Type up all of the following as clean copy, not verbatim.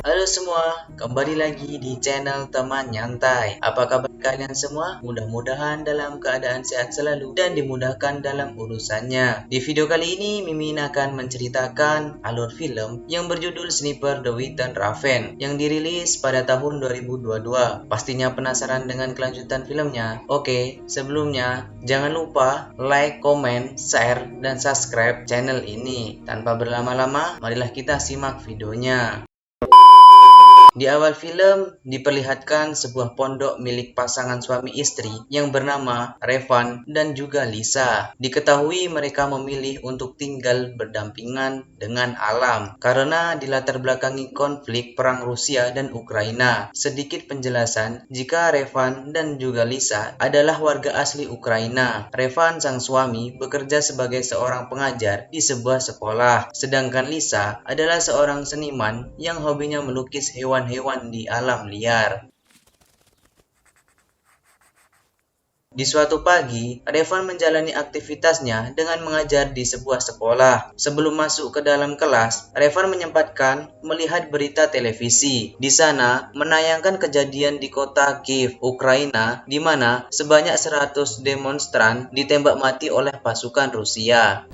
Halo semua, kembali lagi di channel Teman Nyantai. Apa kabar kalian semua? Mudah-mudahan dalam keadaan sehat selalu dan dimudahkan dalam urusannya. Di video kali ini, Mimin akan menceritakan alur film yang berjudul Sniper The Witten Raven yang dirilis pada tahun 2022. Pastinya penasaran dengan kelanjutan filmnya? Oke, sebelumnya jangan lupa like, komen, share, dan subscribe channel ini. Tanpa berlama-lama, marilah kita simak videonya. Di awal film diperlihatkan sebuah pondok milik pasangan suami istri yang bernama Revan dan juga Lisa. Diketahui mereka memilih untuk tinggal berdampingan dengan alam karena dilatar belakangi konflik perang Rusia dan Ukraina. Sedikit penjelasan, jika Revan dan juga Lisa adalah warga asli Ukraina. Revan sang suami bekerja sebagai seorang pengajar di sebuah sekolah, sedangkan Lisa adalah seorang seniman yang hobinya melukis hewan di alam liar. Di suatu pagi, Revan menjalani aktivitasnya dengan mengajar di sebuah sekolah. Sebelum masuk ke dalam kelas, Revan menyempatkan melihat berita televisi. Di sana, menayangkan kejadian di kota Kiev, Ukraina, di mana sebanyak 100 demonstran ditembak mati oleh pasukan Rusia.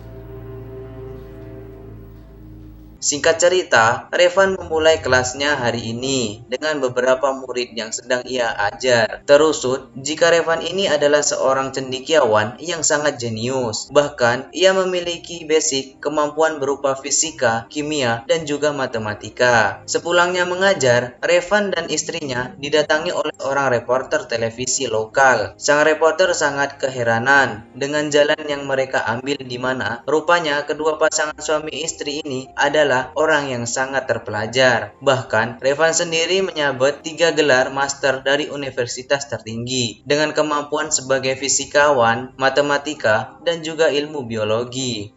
Singkat cerita, Revan memulai kelasnya hari ini dengan beberapa murid yang sedang ia ajar. Terusut, jika Revan ini adalah seorang cendekiawan yang sangat jenius. Bahkan, ia memiliki basic kemampuan berupa fisika, kimia, dan juga matematika. Sepulangnya mengajar, Revan dan istrinya didatangi oleh seorang reporter televisi lokal. Sang reporter sangat keheranan dengan jalan yang mereka ambil di mana rupanya kedua pasangan suami istri ini adalah orang yang sangat terpelajar. Bahkan, Revan sendiri menyabet 3 gelar master dari universitas tertinggi dengan kemampuan sebagai fisikawan, matematika, dan juga ilmu biologi.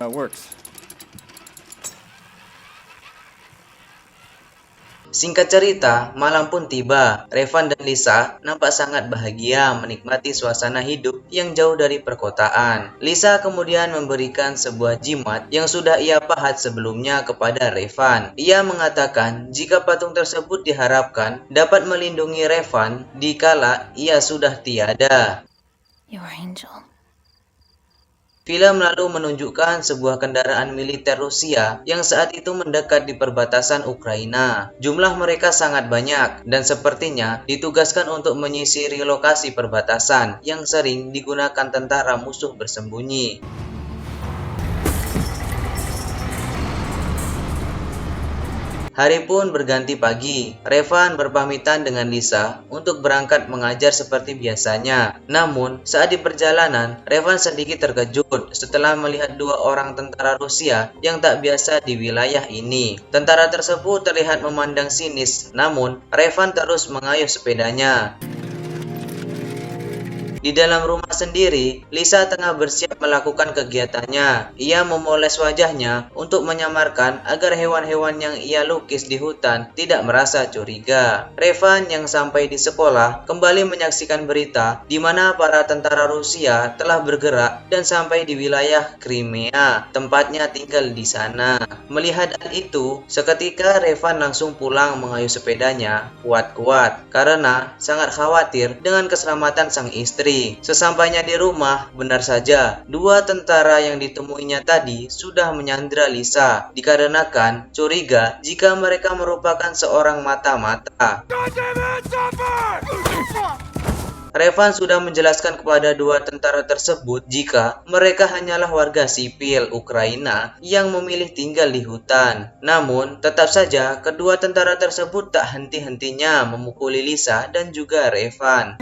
Singkat cerita, malam pun tiba. Revan dan Lisa nampak sangat bahagia menikmati suasana hidup yang jauh dari perkotaan. Lisa kemudian memberikan sebuah jimat yang sudah ia pahat sebelumnya kepada Revan. Ia mengatakan jika patung tersebut diharapkan dapat melindungi Revan dikala ia sudah tiada. Your angel. Film lalu menunjukkan sebuah kendaraan militer Rusia yang saat itu mendekat di perbatasan Ukraina. Jumlah mereka sangat banyak dan sepertinya ditugaskan untuk menyisiri lokasi perbatasan yang sering digunakan tentara musuh bersembunyi. Hari pun berganti pagi. Revan berpamitan dengan Lisa untuk berangkat mengajar seperti biasanya. Namun, saat di perjalanan, Revan sedikit terkejut setelah melihat 2 orang tentara Rusia yang tak biasa di wilayah ini. Tentara tersebut terlihat memandang sinis, namun Revan terus mengayuh sepedanya. Di dalam rumah sendiri, Lisa tengah bersiap melakukan kegiatannya. Ia memoles wajahnya untuk menyamarkan agar hewan-hewan yang ia lukis di hutan tidak merasa curiga. Revan yang sampai di sekolah kembali menyaksikan berita di mana para tentara Rusia telah bergerak dan sampai di wilayah Crimea, tempatnya tinggal di sana. Melihat hal itu, seketika Revan langsung pulang mengayuh sepedanya kuat-kuat karena sangat khawatir dengan keselamatan sang istri. Sesampainya di rumah, benar saja, 2 tentara yang ditemuinya tadi sudah menyandra Lisa, dikarenakan curiga jika mereka merupakan seorang mata-mata. Revan sudah menjelaskan kepada 2 tentara tersebut jika mereka hanyalah warga sipil Ukraina yang memilih tinggal di hutan. Namun, tetap saja kedua tentara tersebut tak henti-hentinya memukuli Lisa dan juga Revan.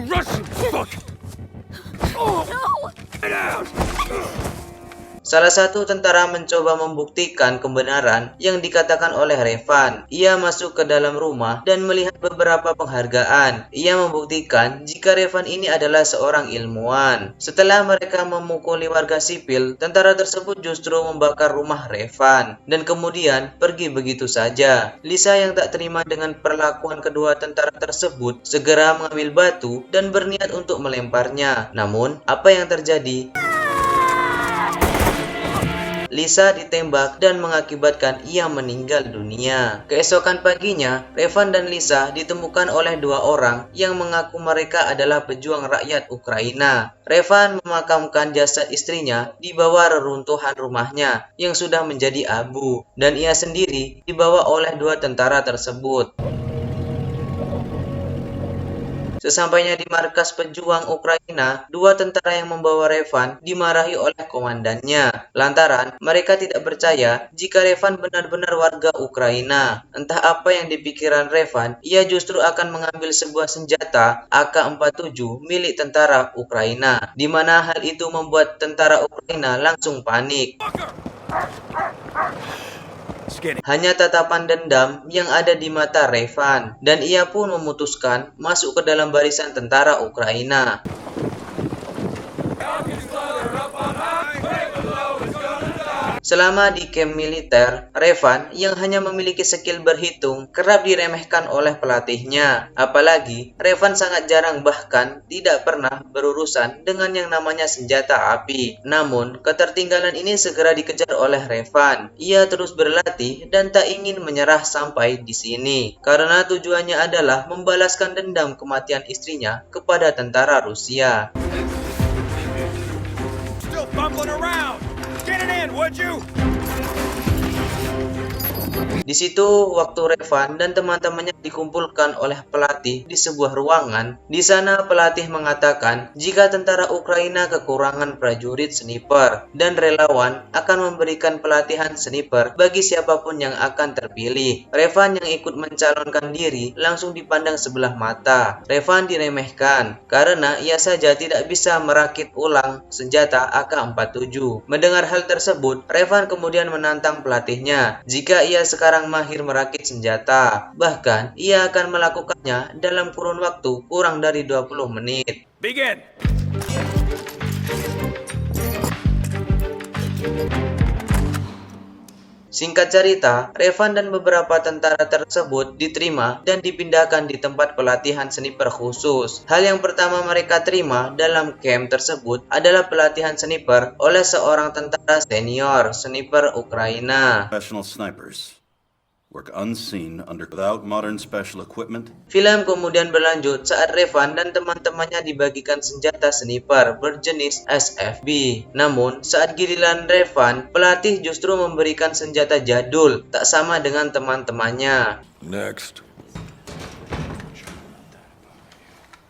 Salah satu tentara mencoba membuktikan kebenaran yang dikatakan oleh Revan. Ia masuk ke dalam rumah dan melihat beberapa penghargaan. Ia membuktikan jika Revan ini adalah seorang ilmuwan. Setelah mereka memukuli warga sipil, tentara tersebut justru membakar rumah Revan dan kemudian pergi begitu saja. Lisa yang tak terima dengan perlakuan kedua tentara tersebut segera mengambil batu dan berniat untuk melemparnya. Namun, apa yang terjadi? Lisa ditembak dan mengakibatkan ia meninggal dunia. Keesokan paginya, Revan dan Lisa ditemukan oleh dua orang yang mengaku mereka adalah pejuang rakyat Ukraina. Revan memakamkan jasad istrinya di bawah reruntuhan rumahnya yang sudah menjadi abu, dan ia sendiri dibawa oleh dua tentara tersebut. Sesampainya di markas pejuang Ukraina, dua tentara yang membawa Revan dimarahi oleh komandannya, lantaran mereka tidak percaya jika Revan benar-benar warga Ukraina. Entah apa yang dipikiran Revan, ia justru akan mengambil sebuah senjata AK-47 milik tentara Ukraina, di mana hal itu membuat tentara Ukraina langsung panik. Hanya tatapan dendam yang ada di mata Revan, dan ia pun memutuskan masuk ke dalam barisan tentara Ukraina. Selama di kamp militer, Revan yang hanya memiliki skill berhitung kerap diremehkan oleh pelatihnya. Apalagi, Revan sangat jarang bahkan tidak pernah berurusan dengan yang namanya senjata api. Namun, ketertinggalan ini segera dikejar oleh Revan. Ia terus berlatih dan tak ingin menyerah sampai di sini, karena tujuannya adalah membalaskan dendam kematian istrinya kepada tentara Rusia. Still bumbling around. Get it in, would you? Di situ, waktu Revan dan teman-temannya dikumpulkan oleh pelatih di sebuah ruangan. Di sana, pelatih mengatakan jika tentara Ukraina kekurangan prajurit sniper dan relawan akan memberikan pelatihan sniper bagi siapapun yang akan terpilih. Revan yang ikut mencalonkan diri langsung dipandang sebelah mata. Revan diremehkan karena ia saja tidak bisa merakit ulang senjata AK-47. Mendengar hal tersebut, Revan kemudian menantang pelatihnya jika ia sekarang mahir merakit senjata. Bahkan, ia akan melakukannya dalam kurun waktu kurang dari 20 menit. Begin! Singkat cerita, Revan dan beberapa tentara tersebut diterima dan dipindahkan di tempat pelatihan sniper khusus. Hal yang pertama mereka terima dalam camp tersebut adalah pelatihan sniper oleh seorang tentara senior sniper Ukraina. Professional snipers work unseen without modern special equipment. Film kemudian berlanjut saat Revan dan teman-temannya dibagikan senjata sniper berjenis SFB. Namun, saat giliran Revan, pelatih justru memberikan senjata jadul, tak sama dengan teman-temannya. Next.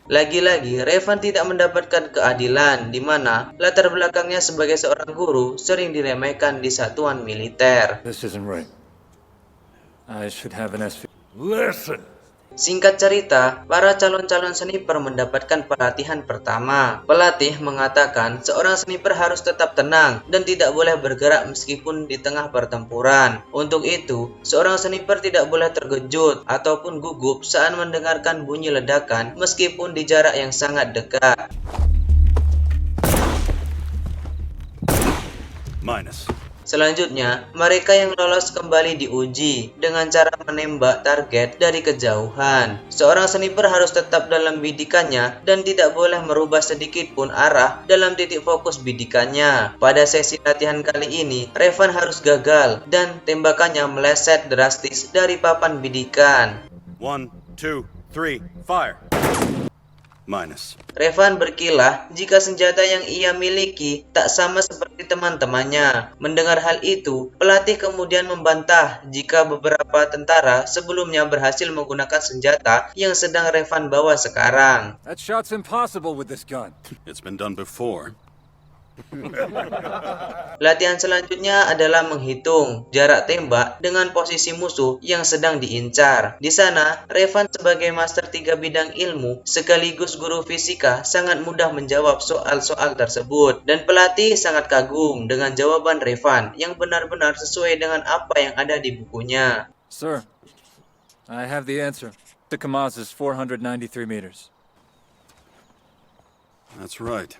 Lagi-lagi, Revan tidak mendapatkan keadilan, di mana latar belakangnya sebagai seorang guru sering diremehkan di satuan militer. This isn't right. I should have an SV. Listen. Singkat cerita, para calon-calon sniper mendapatkan pelatihan pertama. Pelatih mengatakan seorang sniper harus tetap tenang dan tidak boleh bergerak meskipun di tengah pertempuran. Untuk itu, seorang sniper tidak boleh terkejut ataupun gugup saat mendengarkan bunyi ledakan meskipun di jarak yang sangat dekat. Minus. Selanjutnya, mereka yang lolos kembali diuji dengan cara menembak target dari kejauhan. Seorang sniper harus tetap dalam bidikannya dan tidak boleh merubah sedikit pun arah dalam titik fokus bidikannya. Pada sesi latihan kali ini, Revan harus gagal dan tembakannya meleset drastis dari papan bidikan. 1, 2, 3, fire. Minus. Revan berkilah jika senjata yang ia miliki tak sama seperti teman-temannya. Mendengar hal itu, pelatih kemudian membantah jika beberapa tentara sebelumnya berhasil menggunakan senjata yang sedang Revan bawa sekarang. That shot's impossible with this gun. It's been done before. Latihan selanjutnya adalah menghitung jarak tembak dengan posisi musuh yang sedang diincar. Di sana, Revan sebagai master 3 bidang ilmu sekaligus guru fisika sangat mudah menjawab soal-soal tersebut. Dan pelatih sangat kagum dengan jawaban Revan yang benar-benar sesuai dengan apa yang ada di bukunya. Sir, I have the answer. The Kamaz is 493 meters. That's right.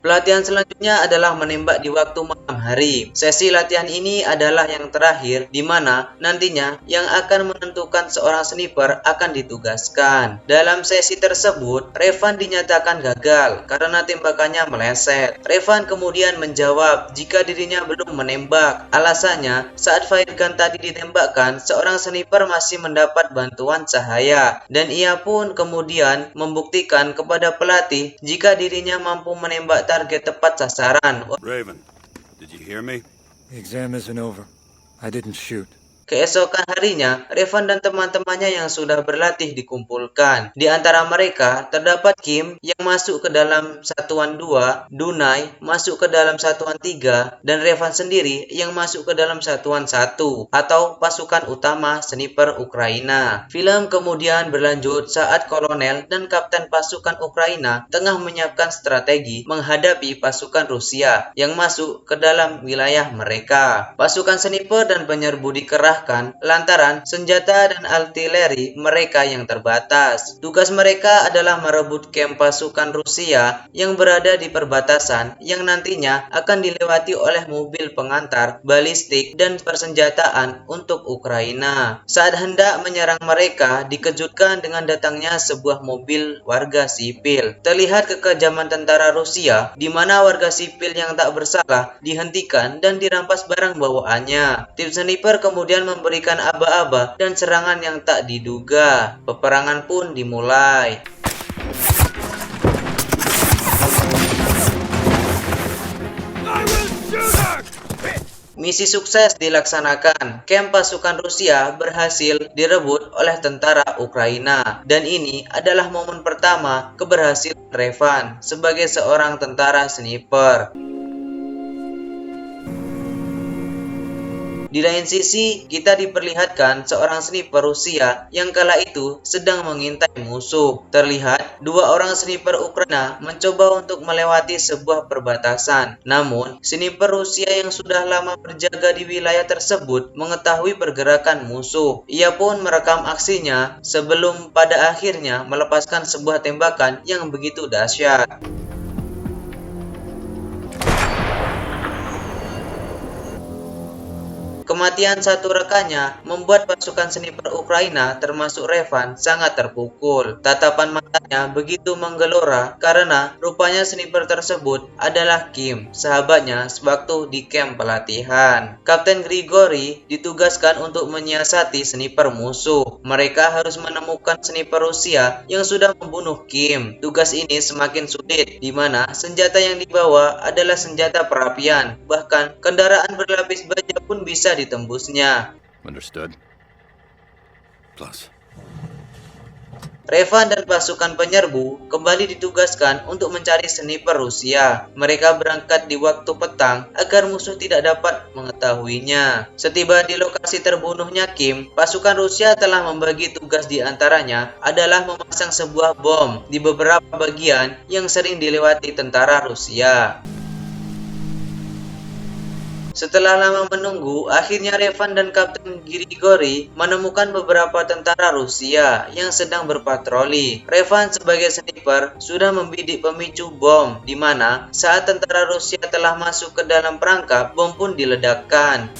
Pelatihan selanjutnya adalah menembak di waktu malam hari. Sesi latihan ini adalah yang terakhir di mana nantinya yang akan menentukan seorang sniper akan ditugaskan. Dalam sesi tersebut, Revan dinyatakan gagal karena tembakannya meleset. Revan kemudian menjawab jika dirinya belum menembak. Alasannya, saat firegun tadi ditembakkan, seorang sniper masih mendapat bantuan cahaya dan ia pun kemudian membuktikan kepada pelatih jika dirinya mampu menembak target tepat sasaran. Raven, did you hear me? The exam isn't over. I didn't shoot. Keesokan harinya, Revan dan teman-temannya yang sudah berlatih dikumpulkan. Di antara mereka, terdapat Kim yang masuk ke dalam satuan 2, Dunai masuk ke dalam satuan 3, dan Revan sendiri yang masuk ke dalam satuan 1, atau pasukan utama sniper Ukraina. Film kemudian berlanjut saat kolonel dan kapten pasukan Ukraina tengah menyiapkan strategi menghadapi pasukan Rusia yang masuk ke dalam wilayah mereka. Pasukan sniper dan penyerbu dikerahkan lantaran senjata dan artileri mereka yang terbatas. Tugas mereka adalah merebut kamp pasukan Rusia yang berada di perbatasan yang nantinya akan dilewati oleh mobil pengantar, balistik, dan persenjataan untuk Ukraina. Saat hendak menyerang mereka, dikejutkan dengan datangnya sebuah mobil warga sipil. Terlihat kekejaman tentara Rusia, di mana warga sipil yang tak bersalah dihentikan dan dirampas barang bawaannya. Tim sniper kemudian memberikan aba-aba dan serangan yang tak diduga. Peperangan pun dimulai. Misi sukses dilaksanakan. Kamp pasukan Rusia berhasil direbut oleh tentara Ukraina. Dan ini adalah momen pertama keberhasilan Revan sebagai seorang tentara sniper. Di lain sisi, kita diperlihatkan seorang sniper Rusia yang kala itu sedang mengintai musuh. Terlihat dua orang sniper Ukraina mencoba untuk melewati sebuah perbatasan. Namun, sniper Rusia yang sudah lama berjaga di wilayah tersebut mengetahui pergerakan musuh. Ia pun merekam aksinya sebelum pada akhirnya melepaskan sebuah tembakan yang begitu dahsyat. Kematian satu rekannya membuat pasukan sniper Ukraina termasuk Revan sangat terpukul. Tatapan matanya begitu menggelora karena rupanya sniper tersebut adalah Kim, sahabatnya sewaktu di kamp pelatihan. Kapten Grigori ditugaskan untuk menyiasati sniper musuh. Mereka harus menemukan sniper Rusia yang sudah membunuh Kim. Tugas ini semakin sulit, di mana senjata yang dibawa adalah senjata perapian. Bahkan kendaraan berlapis baja pun bisa ditembusnya. Understood. Plus. Revan dan pasukan penyerbu kembali ditugaskan untuk mencari sniper Rusia. Mereka berangkat di waktu petang agar musuh tidak dapat mengetahuinya. Setiba di lokasi terbunuhnya Kim, pasukan Rusia telah membagi tugas di antaranya adalah memasang sebuah bom di beberapa bagian yang sering dilewati tentara Rusia. Setelah lama menunggu, akhirnya Revan dan Kapten Grigori menemukan beberapa tentara Rusia yang sedang berpatroli. Revan sebagai sniper sudah membidik pemicu bom, di mana saat tentara Rusia telah masuk ke dalam perangkap, bom pun diledakkan.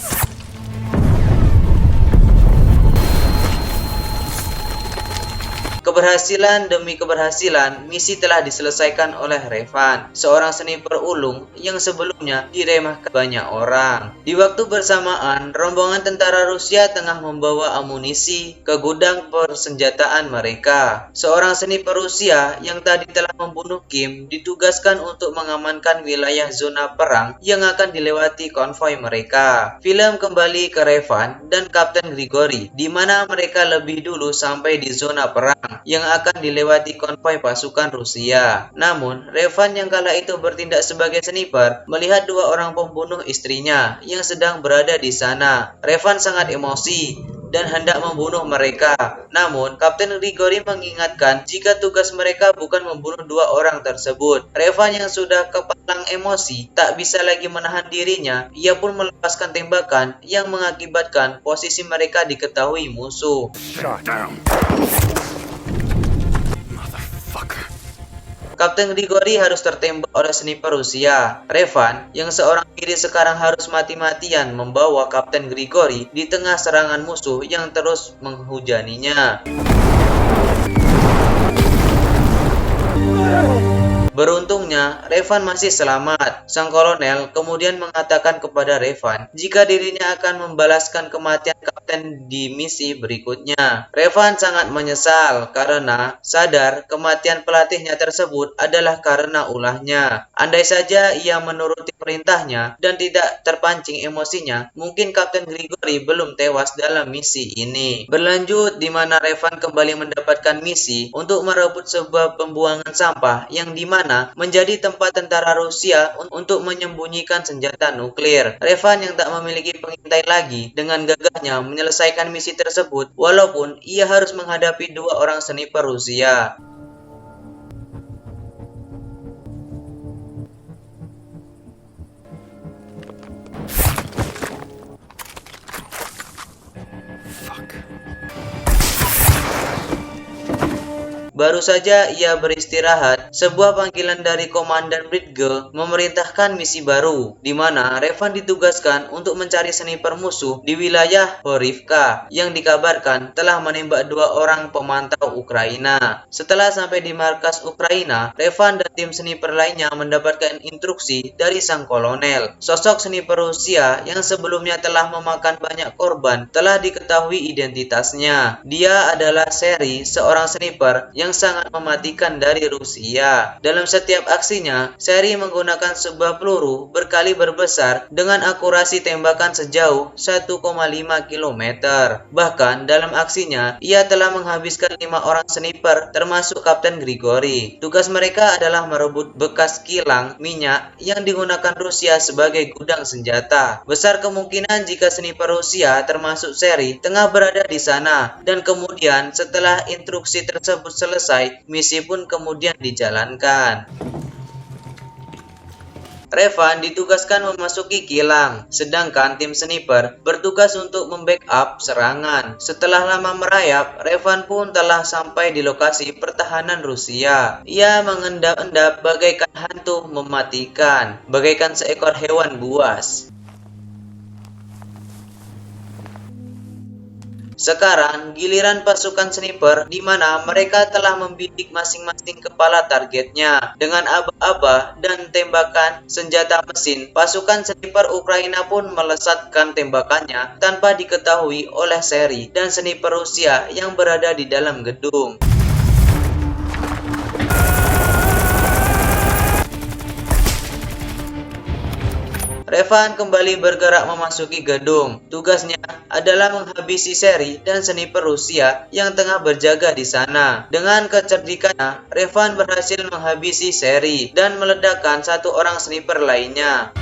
Keberhasilan demi keberhasilan, misi telah diselesaikan oleh Revan, seorang sniper ulung yang sebelumnya diremehkan banyak orang. Di waktu bersamaan, rombongan tentara Rusia tengah membawa amunisi ke gudang persenjataan mereka. Seorang sniper Rusia yang tadi telah membunuh Kim ditugaskan untuk mengamankan wilayah zona perang yang akan dilewati konvoi mereka. Film kembali ke Revan dan Kapten Grigori, di mana mereka lebih dulu sampai di zona perang yang akan dilewati konvoi pasukan Rusia. Namun, Revan yang kala itu bertindak sebagai sniper melihat dua orang pembunuh istrinya yang sedang berada di sana. Revan sangat emosi dan hendak membunuh mereka. Namun, Kapten Grigori mengingatkan jika tugas mereka bukan membunuh dua orang tersebut. Revan yang sudah kepalang emosi tak bisa lagi menahan dirinya. Ia pun melepaskan tembakan yang mengakibatkan posisi mereka diketahui musuh. Shot down. Kapten Grigori harus tertembak oleh sniper Rusia. Revan, yang seorang diri sekarang harus mati-matian membawa Kapten Grigori di tengah serangan musuh yang terus menghujaninya. Beruntungnya, Revan masih selamat. Sang kolonel kemudian mengatakan kepada Revan jika dirinya akan membalaskan kematian kapten di misi berikutnya. Revan sangat menyesal karena sadar kematian pelatihnya tersebut adalah karena ulahnya. Andai saja ia menuruti perintahnya dan tidak terpancing emosinya, mungkin Kapten Grigori belum tewas dalam misi ini. Berlanjut di mana Revan kembali mendapatkan misi untuk merebut sebuah pembuangan sampah yang dimana menjadi tempat tentara Rusia untuk menyembunyikan senjata nuklir. Revan yang tak memiliki pengintai lagi dengan gagahnya menyelesaikan misi tersebut walaupun ia harus menghadapi 2 orang sniper Rusia. Baru saja ia beristirahat, sebuah panggilan dari Komandan Bridge memerintahkan misi baru, di mana Revan ditugaskan untuk mencari sniper musuh di wilayah Horivka yang dikabarkan telah menembak 2 orang pemantau Ukraina. Setelah sampai di markas Ukraina, Revan dan tim sniper lainnya mendapatkan instruksi dari sang kolonel. Sosok sniper Rusia yang sebelumnya telah memakan banyak korban telah diketahui identitasnya. Dia adalah Seri, seorang sniper yang sangat mematikan dari Rusia. Dalam setiap aksinya, Seri menggunakan sebuah peluru berkaliber besar dengan akurasi tembakan sejauh 1,5 km. Bahkan dalam aksinya, ia telah menghabiskan 5 orang sniper termasuk Kapten Grigori. Tugas mereka adalah merebut bekas kilang minyak yang digunakan Rusia sebagai gudang senjata. Besar kemungkinan jika sniper Rusia termasuk Seri tengah berada di sana, dan kemudian setelah instruksi tersebut selesai, misi pun kemudian dijalankan. Revan ditugaskan memasuki kilang, sedangkan tim sniper bertugas untuk membackup serangan. Setelah lama merayap, Revan pun telah sampai di lokasi pertahanan Rusia. Ia mengendap-endap bagaikan hantu mematikan, bagaikan seekor hewan buas. Sekarang giliran pasukan sniper di mana mereka telah membidik masing-masing kepala targetnya. Dengan aba-aba dan tembakan senjata mesin, pasukan sniper Ukraina pun melesatkan tembakannya tanpa diketahui oleh Seri dan sniper Rusia yang berada di dalam gedung. Revan kembali bergerak memasuki gedung. Tugasnya adalah menghabisi Seri dan sniper Rusia yang tengah berjaga di sana. Dengan kecerdikannya, Revan berhasil menghabisi Seri dan meledakkan 1 orang sniper lainnya.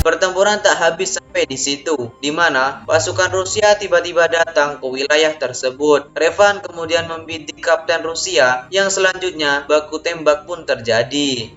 Pertempuran tak habis sampai di situ, di mana pasukan Rusia tiba-tiba datang ke wilayah tersebut. Revan kemudian membidik Kapten Rusia yang selanjutnya baku tembak pun terjadi.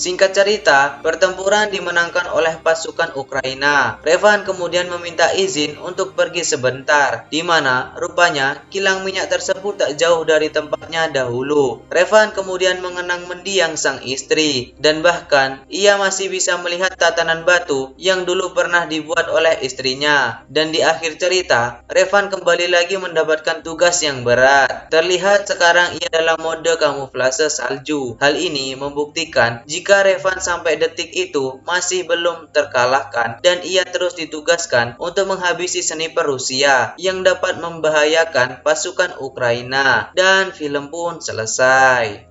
Singkat cerita, pertempuran dimenangkan oleh pasukan Ukraina. Revan kemudian meminta izin untuk pergi sebentar, di mana rupanya kilang minyak tersebut tak jauh dari tempatnya dahulu. Revan kemudian mengenang mendiang sang istri, dan bahkan ia masih bisa melihat tatanan batu yang dulu pernah dibuat oleh istrinya. Dan di akhir cerita, Revan kembali lagi mendapatkan tugas yang berat. Terlihat sekarang ia dalam mode kamuflase salju. Hal ini membuktikan jika Revan sampai detik itu masih belum terkalahkan dan ia terus ditugaskan untuk menghabisi sniper Rusia yang dapat membahayakan pasukan Ukraina, dan film pun selesai.